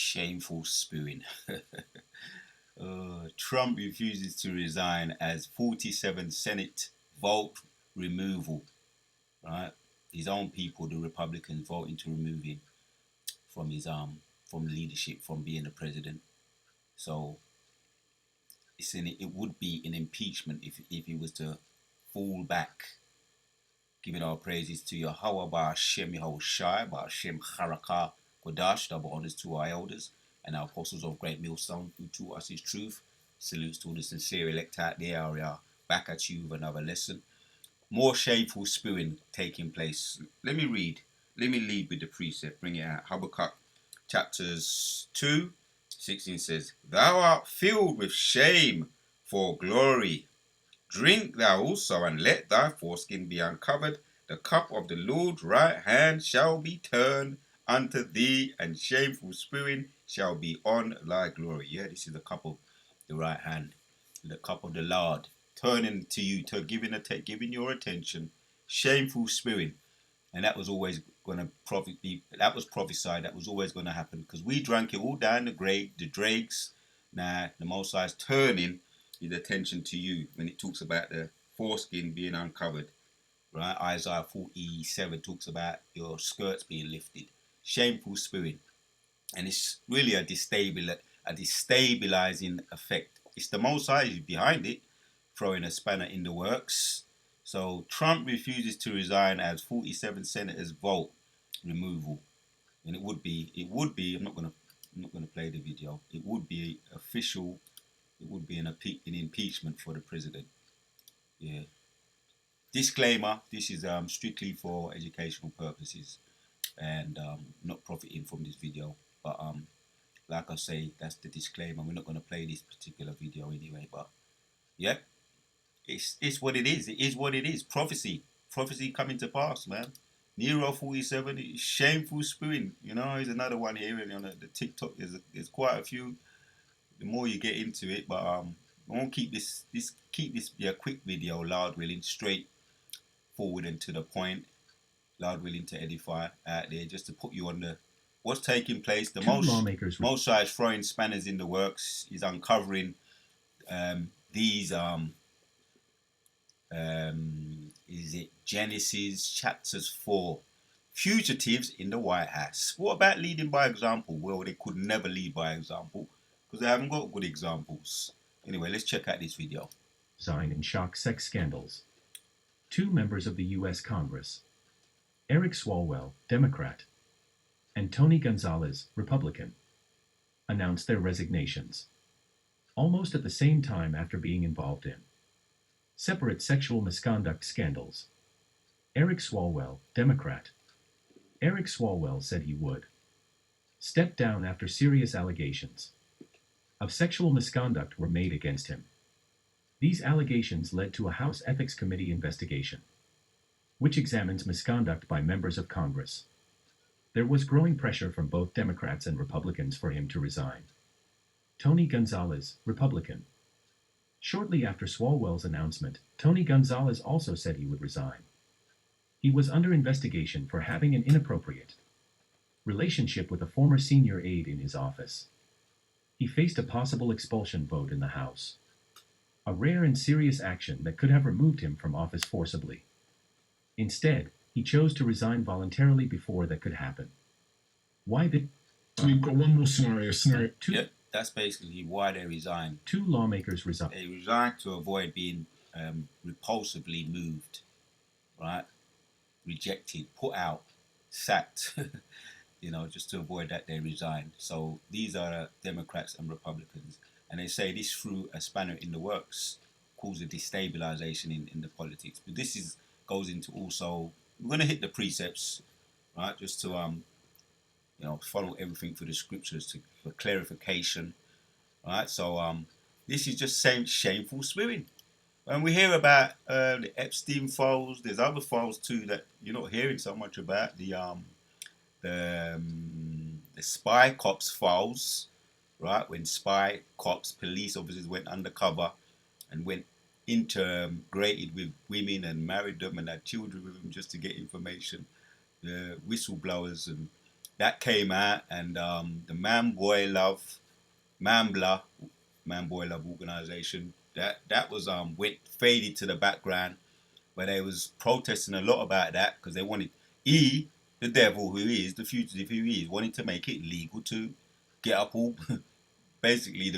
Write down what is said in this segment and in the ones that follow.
Shameful spewing. Trump refuses to resign as 47 Senate vote removal. Right, his own people, the Republicans, voting to remove him from his from leadership, from being the president. So it would be an impeachment if he was to fall back, giving our praises to Yahweh Ba'Shem Yahushai, Ba'Shem Charaka Kodash, double honors to our elders and our apostles of great millstone who taught us his truth. Salutes to all the sincere elect out there. We are back at you with another lesson. More shameful spewing taking place. Let me read. Let me lead with the precept. Bring it out. Habakkuk chapters 2:16 says, Thou art filled with shame for glory. Drink thou also, and let thy foreskin be uncovered. The cup of the Lord's right hand shall be turned unto thee, and shameful spewing shall be on thy glory. Yeah, this is the cup of the right hand, the cup of the Lord, turning to you, to giving your attention. Shameful spewing, and that was always going to that was prophesied. That was always going to happen because we drank it all down the dregs. Now the Most High is turning his attention to you when it talks about the foreskin being uncovered. Right, Isaiah 47 talks about your skirts being lifted. Shameful spewing, and it's really a destabilizing effect. It's the Most High behind it, throwing a spanner in the works. So Trump refuses to resign as 47 senators vote removal, and it would be. I'm not gonna play the video. It would be official. It would be an impeachment for the president. Yeah. Disclaimer: this is strictly for educational purposes, and not profiting from this video. But like I say, that's the disclaimer. We're not going to play this particular video anyway. But yeah, it's what it is. It is what it is. Prophecy coming to pass, man. Nero 47, shameful spewing. You know, here's another one here, and on the TikTok there's quite a few. The more you get into it, but I won't keep this be a quick video. Lord willing, straight forward and to the point. Lord willing to edify out there, just to put you on the what's taking place. The most side is throwing spanners in the works. He's uncovering these is it Genesis chapters 4 fugitives in the White House. What about leading by example? Well, they could never lead by example because they haven't got good examples. Anyway, let's check out this video. Sign in shock sex scandals. 2 members of the U.S. Congress, Eric Swalwell, Democrat, and Tony Gonzalez, Republican, announced their resignations, almost at the same time after being involved in separate sexual misconduct scandals. Eric Swalwell, Democrat. Eric Swalwell said he would step down after serious allegations of sexual misconduct were made against him. These allegations led to a House Ethics Committee investigation, which examines misconduct by members of Congress. There was growing pressure from both Democrats and Republicans for him to resign. Tony Gonzalez, Republican. Shortly after Swalwell's announcement, Tony Gonzalez also said he would resign. He was under investigation for having an inappropriate relationship with a former senior aide in his office. He faced a possible expulsion vote in the House, a rare and serious action that could have removed him from office forcibly. Instead, he chose to resign voluntarily before that could happen. Why did... So we've got one more scenario. Yep, that's basically why they resigned. 2 lawmakers resigned. They resigned to avoid being repulsively moved, right? Rejected, put out, sacked. You know, just to avoid that, they resigned. So these are Democrats and Republicans. And they say this threw a spanner in the works, caused a destabilization in the politics. But this goes into also, we're going to hit the precepts, right? Just to, follow everything through the scriptures for clarification, right? So this is just shameful spewing. When we hear about the Epstein files, there's other files too that you're not hearing so much about. The spy cops files, right? When spy cops, police officers went undercover and went integrated with women and married them and had children with them just to get information. The whistleblowers and that came out, and the Mambla Man Boy Love organization, that was went faded to the background, but they was protesting a lot about that because they wanted the devil who is the fugitive who he is, wanted to make it legal to get up all basically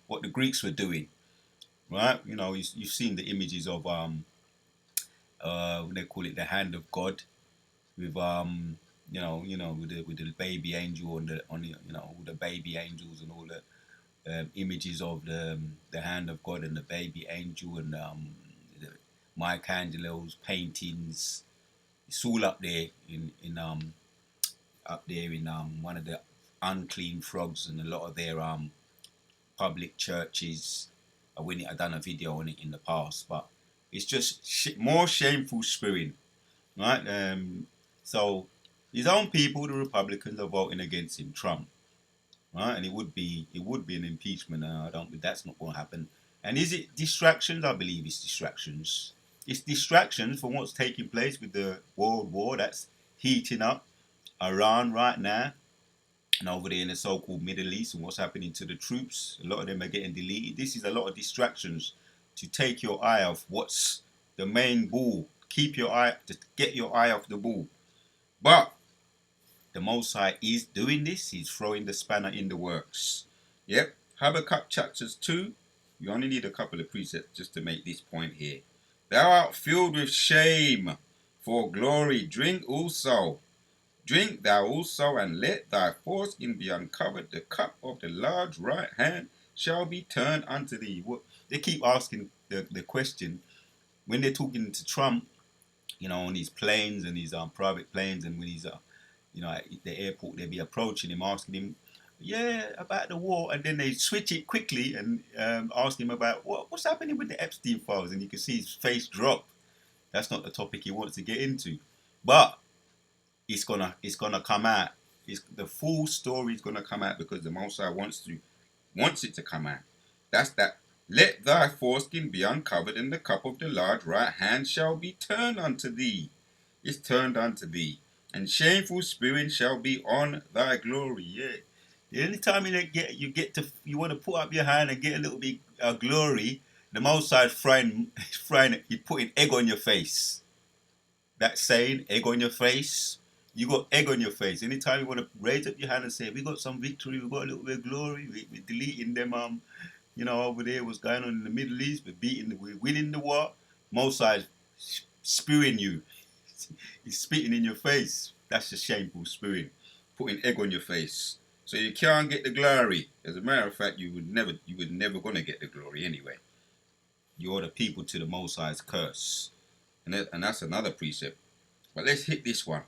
what the Greeks were doing, right? You know, you've seen the images of they call it the hand of God with with the baby angel on the all the baby angels and all the images of the hand of God and the baby angel and the Michelangelo's paintings. It's all up there in one of the unclean frogs and a lot of their public churches. I done a video on it in the past, but it's just more shameful spewing, right? So his own people, the Republicans, are voting against him, Trump, right? And it would be an impeachment. That's not going to happen. And is it distractions? I believe it's distractions. It's distractions from what's taking place with the world war that's heating up Iran right now, and over there in the so-called Middle East, and what's happening to the troops. A lot of them are getting deleted. This is a lot of distractions to take your eye off what's the main ball. Get your eye off the ball. But the Most High is doing this. He's throwing the spanner in the works. Yep. Habakkuk chapters 2. You only need a couple of precepts just to make this point here. Thou art filled with shame, for glory. Drink thou also, and let thy foreskin be uncovered. The cup of the large right hand shall be turned unto thee. They keep asking the question when they're talking to Trump, on these planes and these private planes, and when he's at the airport, they'll be approaching him, asking him, about the war, and then they switch it quickly and ask him about what's happening with the Epstein files, and you can see his face drop. That's not the topic he wants to get into, but it's gonna come out. The full story is gonna come out because the Most High wants it to come out. That's that. Let thy foreskin be uncovered, and the cup of the large right hand shall be turned unto thee. It's turned unto thee, and shameful spewing shall be on thy glory. Yeah. Anytime you want to put up your hand and get a little bit of glory, the Most High frying, he's putting egg on your face. That saying, egg on your face. You got egg on your face. Anytime you want to raise up your hand and say, we got some victory, we got a little bit of glory, we're deleting them, over there, what's going on in the Middle East, we're winning the war. Mosai spewing you. He's spitting in your face. That's just shameful spewing. Putting egg on your face. So you can't get the glory. As a matter of fact, you would never gonna get the glory anyway. You're the people to the Most High's curse. And that's another precept. But let's hit this one.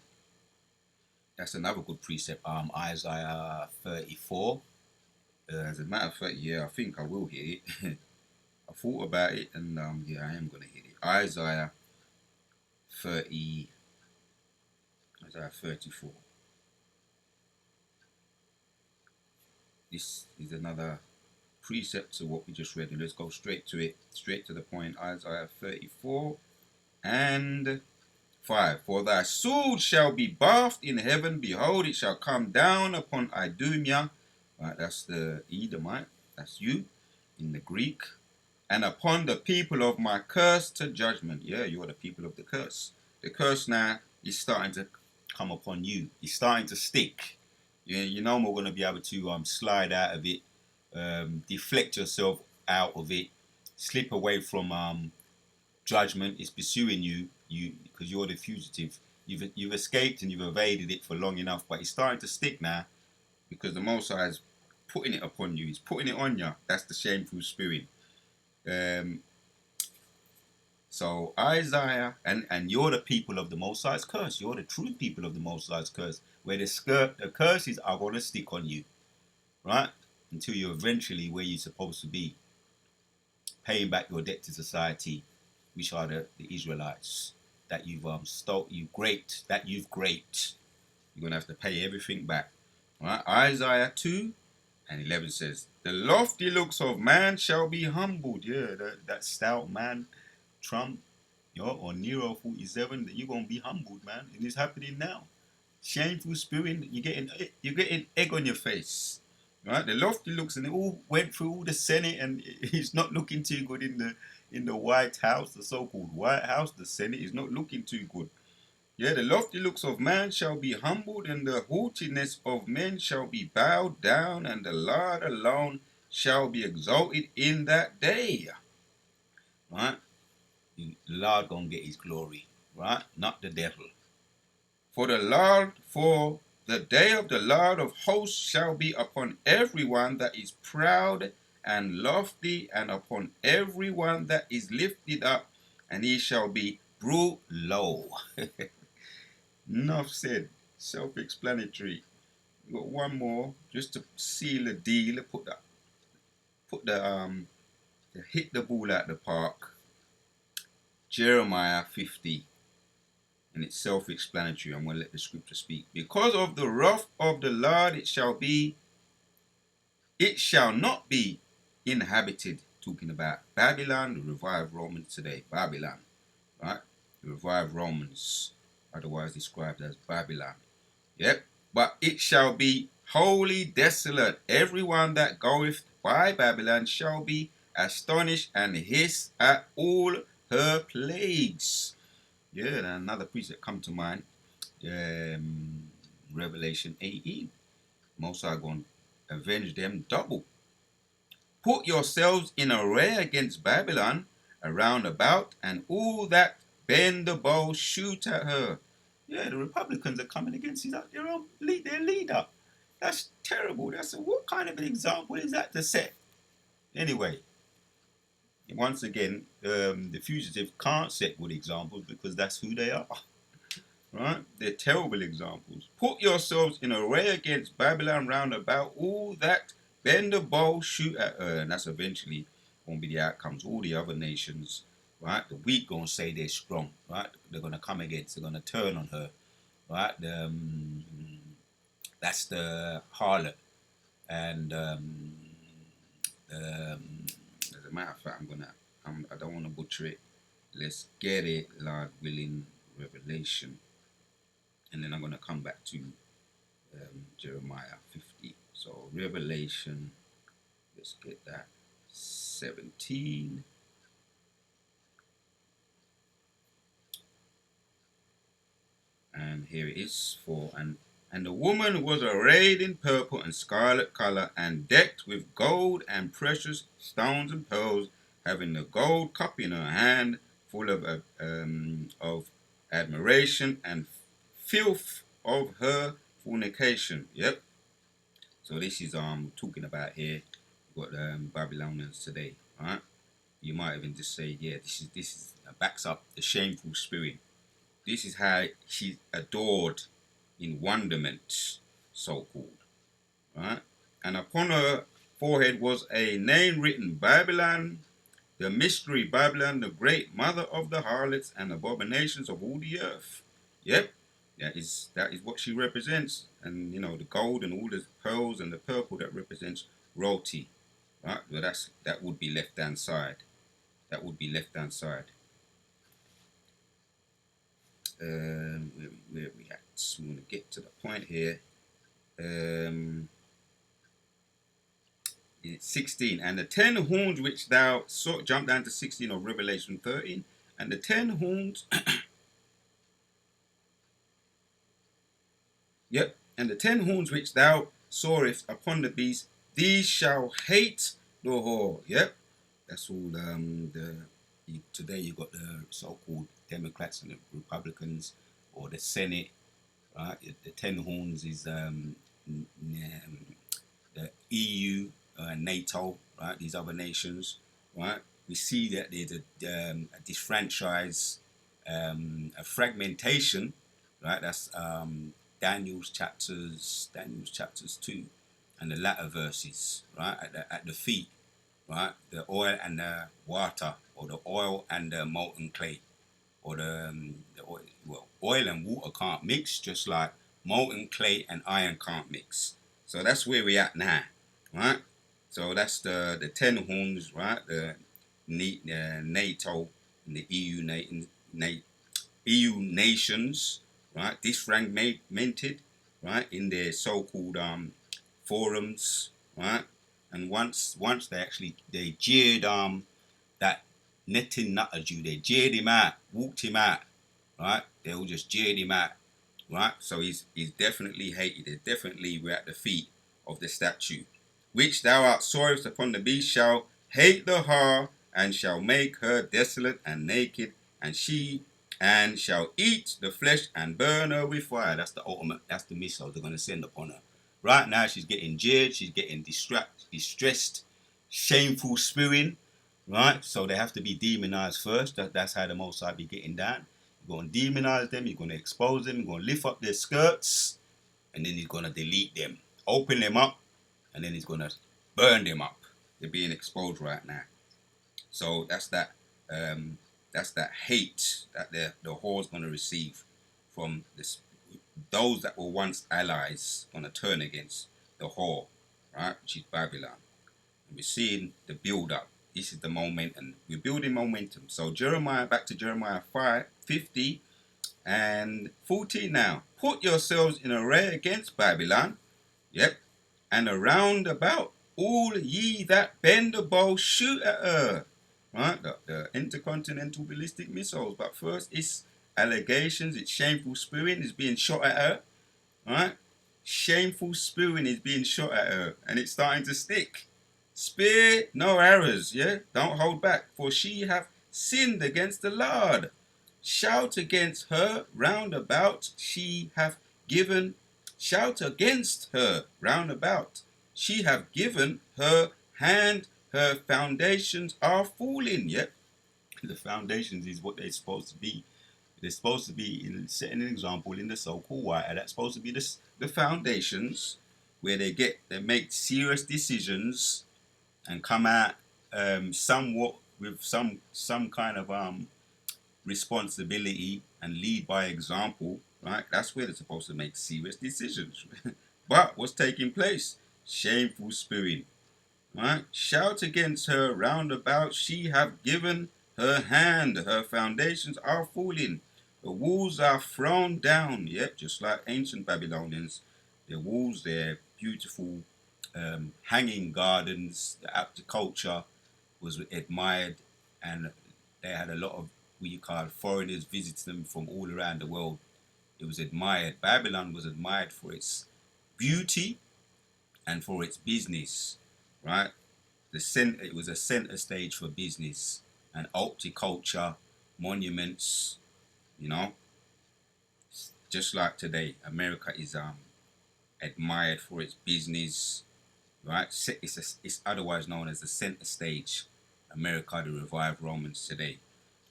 That's another good precept. Isaiah 34. As a matter of fact, I think I will hit it. I thought about it, and I am gonna hit it. Isaiah 34. This is another precept to what we just read, and let's go straight to it, straight to the point. Isaiah 34 and 5. For thy sword shall be bathed in heaven, behold, it shall come down upon Idumea. Right, that's the Edomite, that's you in the Greek. And upon the people of my curse to judgment. Yeah, you are the people of the curse. The curse now is starting to come upon you. It's starting to stick. You're no more going to be able to slide out of it, deflect yourself out of it, slip away from judgment. Is pursuing you because you're the fugitive. You've escaped and you've evaded it for long enough, but it's starting to stick now because the Most High is putting it upon you. He's putting it on you. That's the shameful spewing. So Isaiah, and you're the people of the Most High's curse. You're the true people of the Most High's curse, where the curses are going to stick on you, right? Until you're eventually where you're supposed to be, paying back your debt to society, which are the Israelites that you've you've graped. You're going to have to pay everything back. Right? Isaiah 2 and 11 says, the lofty looks of man shall be humbled. Yeah, that stout man, Trump, or Nero 47, that you're going to be humbled, man. And it's happening now. Shameful spewing. You're getting egg on your face, right? The lofty looks, and it all went through the Senate, and it's not looking too good in the White House, the so-called White House. The Senate is not looking too good. Yeah, the lofty looks of man shall be humbled, and the haughtiness of men shall be bowed down, and the Lord alone shall be exalted in that day. Right? The Lord gonna get his glory, right? Not the devil. For the day of the Lord of hosts shall be upon everyone that is proud and lofty, and upon everyone that is lifted up, and he shall be brought low. Enough said. Self-explanatory. We got one more just to seal the deal. Hit the ball out the park. Jeremiah 50. And it's self-explanatory. I'm going to let the scripture speak. Because of the wrath of the Lord it shall not be inhabited. Talking about Babylon, the revived Romans today. Babylon, right? The revived Romans, otherwise described as Babylon. Yep. But it shall be wholly desolate. Everyone that goeth by Babylon shall be astonished and hiss at all her plagues. Yeah, and another precept come to mind. Revelation 18. Most are going to avenge them double. Put yourselves in array against Babylon around about, and all that bend the bow shoot at her. Yeah, the Republicans are coming against their leader. That's terrible. What kind of an example is that to set? Anyway, once again, the fugitive can't set good examples because that's who they are. Right? They're terrible examples. Put yourselves in array against Babylon round about, all that bend the bow, shoot at her. And that's eventually going to be the outcomes. All the other nations, right? The weak going to say they're strong, right? They're going to come against, they're going to turn on her, right? That's the harlot. And as a matter of fact, I don't want to butcher it. Let's get it, Lord willing, Revelation. And then I'm going to come back to Jeremiah 50. So Revelation, let's get that, 17. And here it is. And the woman was arrayed in purple and scarlet color, and decked with gold and precious stones and pearls, having the gold cup in her hand, full of admiration and filth of her fornication. Yep. So this is talking about here. We've got Babylonians today, right? You might even just say, yeah, this is backs up the shameful spirit. This is how she's adored in wonderment, so called, right? And upon her forehead was a name written, Babylon, the mystery Babylon, the great mother of the harlots and abominations of all the earth. Yep, that is what she represents. And you know, the gold and all the pearls and the purple, that represents royalty, right? Well, that would be left hand side. That would be left hand side. Where we at? We want to get to the point here. 16. And the 10 horns which thou saw, jump down to 16 of Revelation 13. And the 10 horns, yep, and the 10 horns which thou sawest upon the beast, these shall hate the whore. Yep, that's all. Today you got the so-called Democrats and the Republicans, or the Senate, right? The 10 horns is the EU, NATO, right? These other nations, right? We see that there's a disfranchise, a fragmentation, right? That's Daniel's chapters 2, and the latter verses, right? At the feet, right? The oil and the water, or the oil and the molten clay, or the oil. Well, oil and water can't mix, just like molten clay and iron can't mix. So that's where we're at now, right? So that's the 10 horns, right? The NATO and the EU nations, right, disfragmented, right, in their so-called forums, right, and once they jeered that Netin Nutter Jew, they jeered him out, walked him out, right, they all just jeered him out, right, so he's definitely hated. They're definitely we're at the feet of the statue, which thou art soiled upon the beast shall hate the whore, and shall make her desolate and naked, and shall eat the flesh and burn her with fire. That's the ultimate, that's the missile they're going to send upon her. Right now she's getting jeered, she's getting distressed, shameful spewing, right? So they have to be demonized first. That's how the Most High be getting down. You're going to demonize them, you're going to expose them, you're going to lift up their skirts, and then he's going to delete them, open them up, and then he's going to burn them up. They're being exposed right now. So that's that hate that the whore's going to receive from those that were once allies, going to turn against the whore, right, which is Babylon. And we're seeing the build up. This is the momentum. We're building momentum. So back to Jeremiah 5:50 and 14 now. Put yourselves in array against Babylon. Yep. And around about all ye that bend the bow, shoot at her. Right? The intercontinental ballistic missiles. But first, it's allegations. It's shameful spewing is being shot at her. Right? Shameful spewing is being shot at her. And it's starting to stick. Spare no arrows. Yeah? Don't hold back. For she hath sinned against the Lord. Shout against her round about. She hath given. Shout against her round about. She hath given her hand. Her foundations are falling. Yep. The foundations is what they're supposed to be. They're supposed to be setting an example in the so-called white. That's supposed to be the foundations where they make serious decisions and come out somewhat with some kind of responsibility and lead by example. Right? That's where they're supposed to make serious decisions. But what's taking place? Shameful spewing. Right? Shout against her round about. She hath given her hand. Her foundations are falling. The walls are thrown down. Yep, just like ancient Babylonians. Their walls, their beautiful hanging gardens, the agriculture was admired, and they had a lot of what you call foreigners visit them from all around the world. It was admired. Babylon was admired for its beauty and for its business, right? It was a center stage for business and horticulture, monuments, you know. Just like today, America is admired for its business, right? It's otherwise known as the center stage. America, the revived Romans today,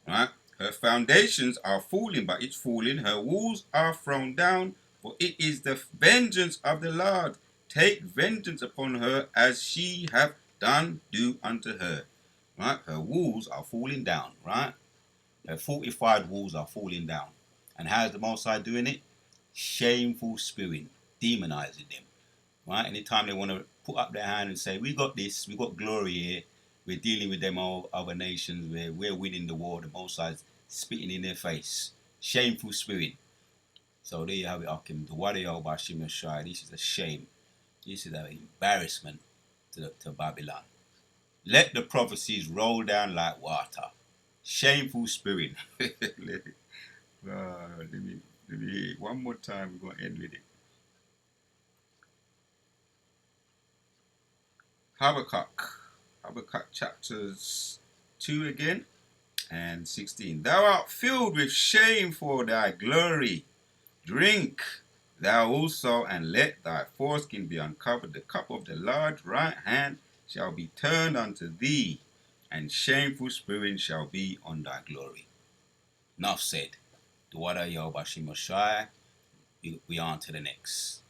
right? Her foundations are falling, but it's falling. Her walls are thrown down, for it is the vengeance of the Lord. Take vengeance upon her as she hath done, do unto her. Right? Her walls are falling down, right? Her fortified walls are falling down. And how's the Most High doing it? Shameful spewing, demonizing them. Right? Anytime they want to put up their hand and say, we got this, we got glory here, we're dealing with them all other nations, we're winning the war, the Most High's spitting in their face. Shameful spewing. So there you have it, Akim. The Wadayo Bashim Shai. This is a shame. This is an embarrassment to Babylon. Let the prophecies roll down like water. Shameful spewing. let me hear it one more time. We're going to end with it. Habakkuk chapters 2 again and 16. Thou art filled with shame for thy glory. Drink thou also, and let thy foreskin be uncovered. The cup of the Lord's right hand shall be turned unto thee, and shameful spewing shall be on thy glory. Enough said. The water Yahweh Shai. We on to the next.